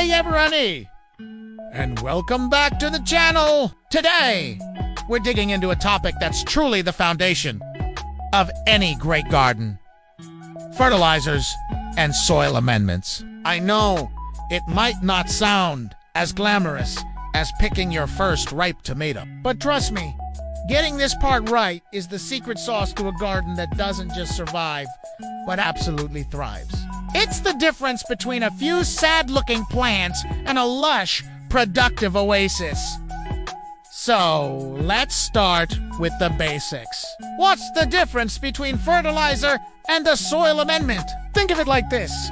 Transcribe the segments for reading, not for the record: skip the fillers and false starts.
Hey everybody, and welcome back to the channel. Today, we're digging into a topic that's truly the foundation of any great garden: fertilizers and soil amendments. I know it might not sound as glamorous as picking your first ripe tomato, but trust me, getting this part right is the secret sauce to a garden that doesn't just survive, but absolutely thrives. It's the difference between a few sad-looking plants and a lush, productive oasis. So, let's start with the basics. What's the difference between fertilizer and a soil amendment? Think of it like this.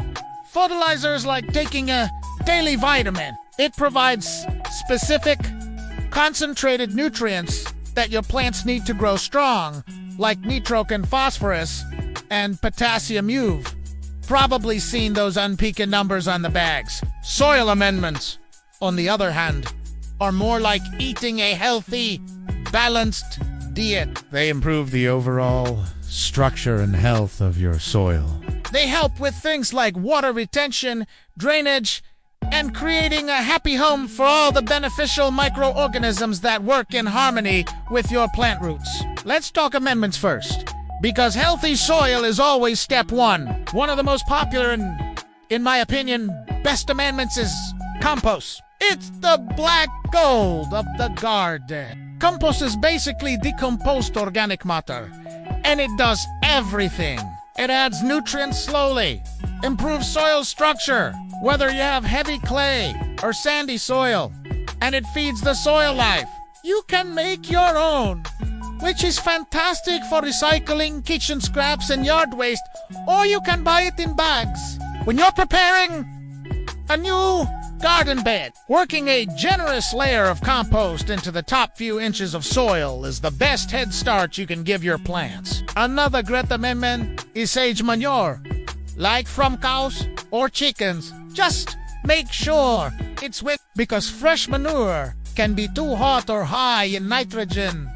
Fertilizer is like taking a daily vitamin. It provides specific, concentrated nutrients that your plants need to grow strong, like nitrogen, phosphorus, and potassium. You've probably seen those unpeaking numbers on the bags. Soil amendments, on the other hand, are more like eating a healthy, balanced diet. They improve the overall structure and health of your soil. They help with things like water retention, drainage, and creating a happy home for all the beneficial microorganisms that work in harmony with your plant roots. Let's talk amendments first, because healthy soil is always step one. One of the most popular and, in my opinion, best amendments is compost. It's the black gold of the garden. Compost is basically decomposed organic matter, and it does everything. It adds nutrients slowly, improves soil structure, whether you have heavy clay or sandy soil, and it feeds the soil life. You can make your own, which is fantastic for recycling kitchen scraps and yard waste, or you can buy it in bags. When you're preparing a new garden bed, working a generous layer of compost into the top few inches of soil is the best head start you can give your plants. Another great amendment is sage manure, like from cows or chickens. Just make sure it's with, because fresh manure can be too hot or high in nitrogen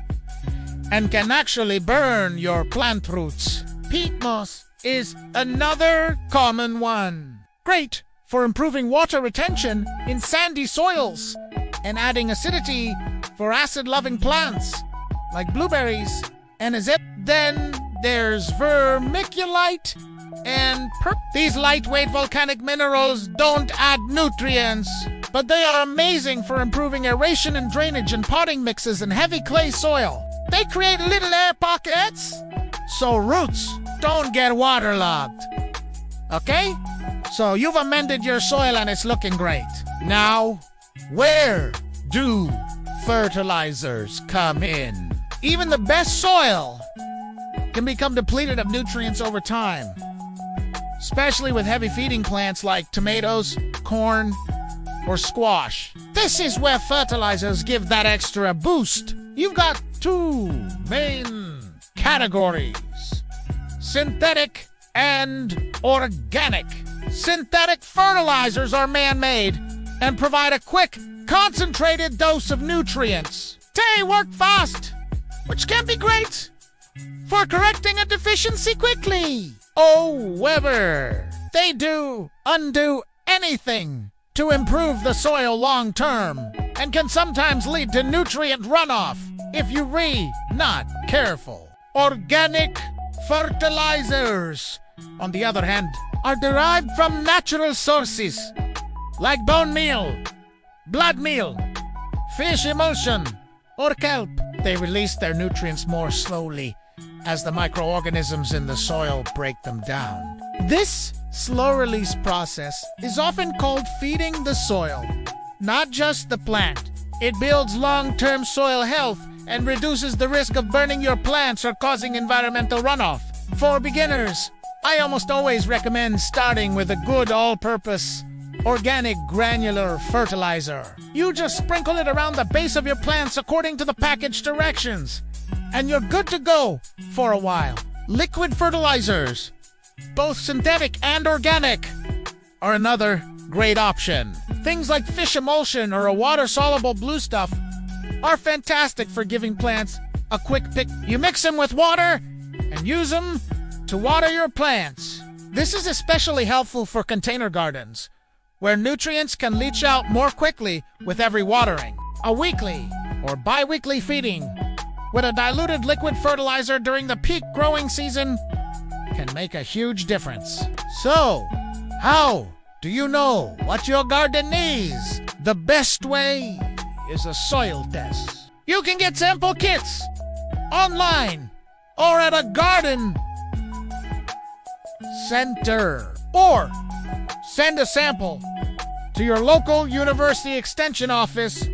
and can actually burn your plant roots. Peat moss is another common one. Great for improving water retention in sandy soils and adding acidity for acid-loving plants like blueberries and Then there's vermiculite and These lightweight volcanic minerals don't add nutrients, but they are amazing for improving aeration and drainage in potting mixes in heavy clay soil. They create little air pockets so roots don't get waterlogged. Okay? So you've amended your soil and it's looking great. Now, where do fertilizers come in? Even the best soil can become depleted of nutrients over time, especially with heavy feeding plants like tomatoes, corn, or squash. This is where fertilizers give that extra boost. You've got two main categories: synthetic and organic. Synthetic fertilizers are man-made and provide a quick, concentrated dose of nutrients. They work fast, which can be great for correcting a deficiency quickly. However, they undo anything to improve the soil long-term and can sometimes lead to nutrient runoff if you're not careful. Organic fertilizers, on the other hand, are derived from natural sources like bone meal, blood meal, fish emulsion, or kelp. They release their nutrients more slowly as the microorganisms in the soil break them down. This slow release process is often called feeding the soil, not just the plant. It builds long-term soil health and reduces the risk of burning your plants or causing environmental runoff. For beginners, I almost always recommend starting with a good all-purpose organic granular fertilizer. You just sprinkle it around the base of your plants according to the package directions, and you're good to go for a while. Liquid fertilizers, both synthetic and organic, are another great option. Things like fish emulsion or a water-soluble blue stuff are fantastic for giving plants a quick pick. You mix them with water and use them to water your plants. This is especially helpful for container gardens, where nutrients can leach out more quickly with every watering. A weekly or bi-weekly feeding with a diluted liquid fertilizer during the peak growing season can make a huge difference. So, how do you know what your garden needs? The best way is a soil test. You can get sample kits online or at a garden center, or send a sample to your local university extension office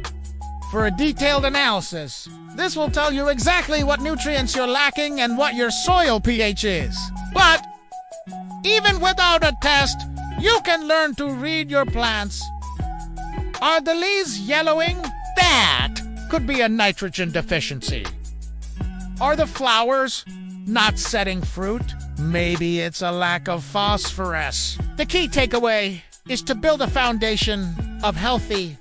for a detailed analysis. This will tell you exactly what nutrients you're lacking and what your soil pH is. But even without a test, you can learn to read your plants. Are the leaves yellowing? That could be a nitrogen deficiency. Are the flowers not setting fruit? Maybe it's a lack of phosphorus. The key takeaway is to build a foundation of healthy,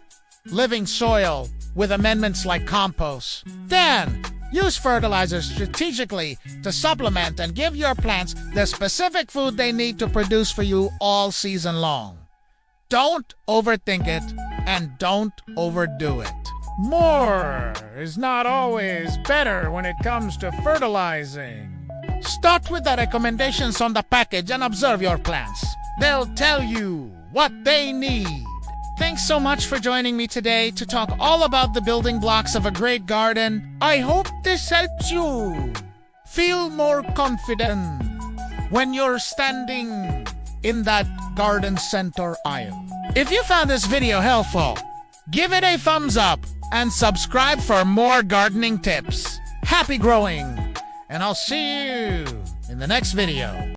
living soil with amendments like compost. Then, use fertilizers strategically to supplement and give your plants the specific food they need to produce for you all season long. Don't overthink it and don't overdo it. More is not always better when it comes to fertilizing. Start with the recommendations on the package and observe your plants. They'll tell you what they need. Thanks so much for joining me today to talk all about the building blocks of a great garden. I hope this helps you feel more confident when you're standing in that garden center aisle. If you found this video helpful, give it a thumbs up and subscribe for more gardening tips. Happy growing, and I'll see you in the next video.